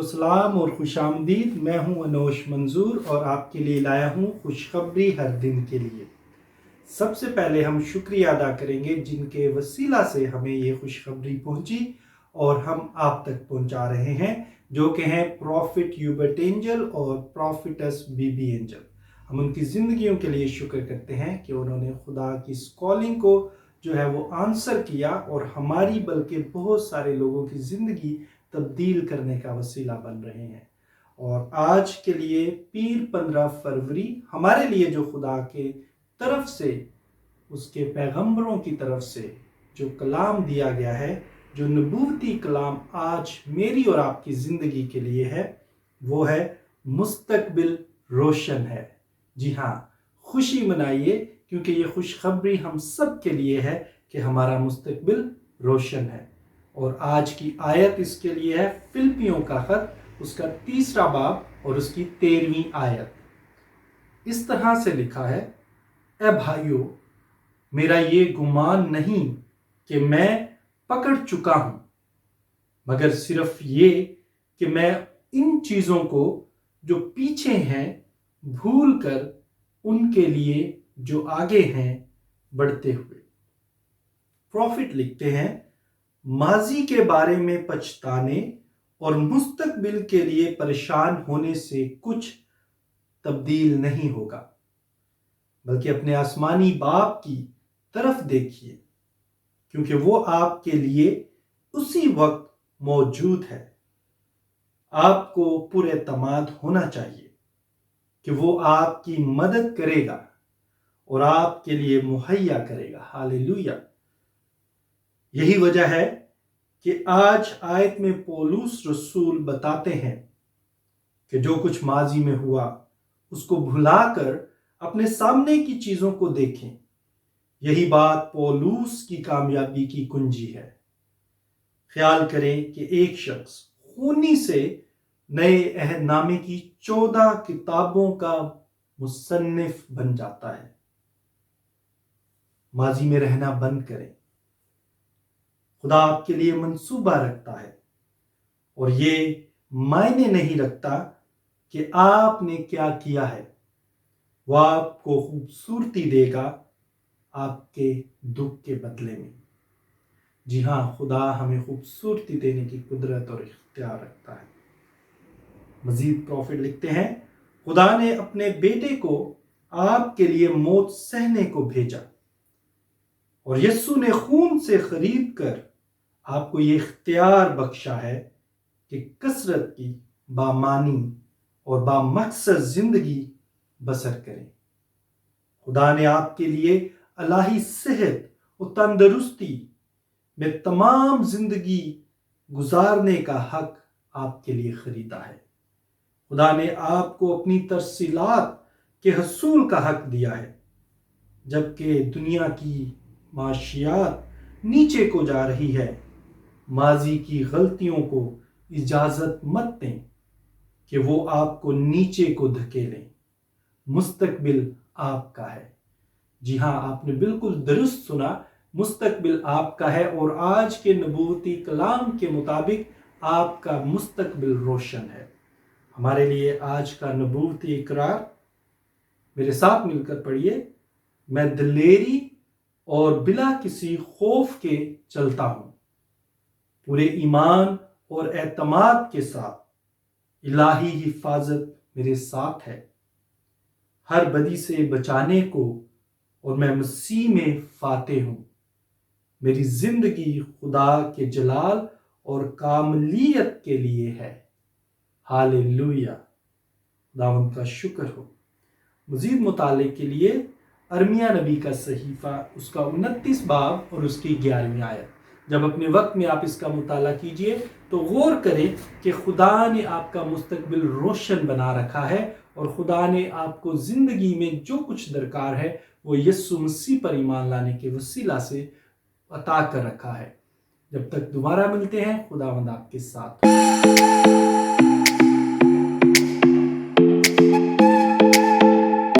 सलाम और खुशामदीद। मैं हूं अनोश मंजूर और आपके लिए लाया हूं खुशखबरी हर दिन के लिए। सबसे पहले हम शुक्रिया अदा करेंगे जिनके वसीला से हमें ये खुशखबरी पहुंची और हम आप तक पहुंचा रहे हैं, जो कि हैं प्रॉफिट ह्यूबर्ट एंजल और प्रॉफिटस बीबी एंजल। हम उनकी ज़िंदगियों के लिए शुक्र करते हैं कि उन्होंने खुदा की इस कॉलिंग को जो है वो आंसर किया और हमारी बल्कि बहुत सारे लोगों की ज़िंदगी तब्दील करने का वसीला बन रहे हैं। और आज के लिए पीर 15 फरवरी हमारे लिए जो खुदा के तरफ से, उसके पैगंबरों की तरफ से जो कलाम दिया गया है, जो नबूवती कलाम आज मेरी और आपकी ज़िंदगी के लिए है, वो है मुस्तकबिल रोशन है। जी हाँ, खुशी मनाइए क्योंकि ये खुशखबरी हम सब के लिए है कि हमारा मुस्तकबिल रोशन है। और आज की आयत इसके लिए है फिलिपियों का खत, उसका 3 बाब और उसकी 13वीं आयत। इस तरह से लिखा है, ए भाइयों, मेरा ये गुमान नहीं कि मैं पकड़ चुका हूं, मगर सिर्फ ये कि मैं इन चीज़ों को जो पीछे हैं भूल कर उनके लिए जो आगे हैं बढ़ते हुए। प्रॉफिट लिखते हैं, माजी के बारे में पछताने और मुस्तकबिल के लिए परेशान होने से कुछ तब्दील नहीं होगा, बल्कि अपने आसमानी बाप की तरफ देखिए, क्योंकि वो आपके लिए उसी वक्त मौजूद है। आपको पुरएतमाद होना चाहिए कि वो आपकी मदद करेगा और आपके लिए मुहैया करेगा। हालेलुया। यही वजह है कि आज आयत में पौलुस रसूल बताते हैं कि जो कुछ माजी में हुआ उसको भुलाकर अपने सामने की चीजों को देखें। यही बात पौलुस की कामयाबी की कुंजी है। ख्याल करें कि एक शख्स खूनी से नए अहदनामे की 14 किताबों का मुसन्निफ बन जाता है। माजी में रहना बंद करें। खुदा आपके लिए मंसूबा रखता है और ये मायने नहीं रखता कि आपने क्या किया है, वह आपको खूबसूरती देगा आपके दुख के बदले में। जी हाँ, खुदा हमें खूबसूरती देने की कुदरत और इख्तियार रखता है। मजीद प्रॉफिट लिखते हैं, खुदा ने अपने बेटे को आपके लिए मौत सहने को भेजा और यस्सु ने खून से खरीद कर आपको ये इख्तियार बख्शा है कि कसरत की, बामानी और बामकसद जिंदगी बसर करें। खुदा ने आपके लिए अलाही सेहत और तंदुरुस्ती में तमाम जिंदगी गुजारने का हक आपके लिए खरीदा है। खुदा ने आपको अपनी तरसीलात के हसूल का हक दिया है, जबकि दुनिया की माशियात नीचे को जा रही है। माजी की गलतियों को इजाजत मत दें कि वो आपको नीचे को धकेलें। मुस्तकबिल आपका है। जी हाँ, आपने बिल्कुल दुरुस्त सुना, मुस्तकबिल आपका है और आज के नबूवती कलाम के मुताबिक आपका मुस्तकबिल रोशन है। हमारे लिए आज का नबूवती इकरार मेरे साथ मिलकर पढ़िए। मैं दिलेरी और बिला किसी खौफ के चलता हूँ, पूरे ईमान और एतमाद के साथ इलाही हिफाजत मेरे साथ है, हर बदी से बचाने को, और मैं मसीह में फाते हूँ। मेरी जिंदगी खुदा के जलाल और कामलियत के लिए है। हालेलुया। खुदावंद का शुक्र हो। मजीद मुताले के लिए अरमिया नबी का सहीफा, उसका 29 बाब और उसकी 11वीं आयत। जब अपने वक्त में आप इसका मुताला कीजिए तो गौर करें कि खुदा ने आपका मुस्तकबिल रोशन बना रखा है और खुदा ने आपको ज़िंदगी में जो कुछ दरकार है वो यस्सु मसीह पर ईमान लाने के वसीला से अता कर रखा है। जब तक दोबारा मिलते हैं, खुदावंद आपके साथ।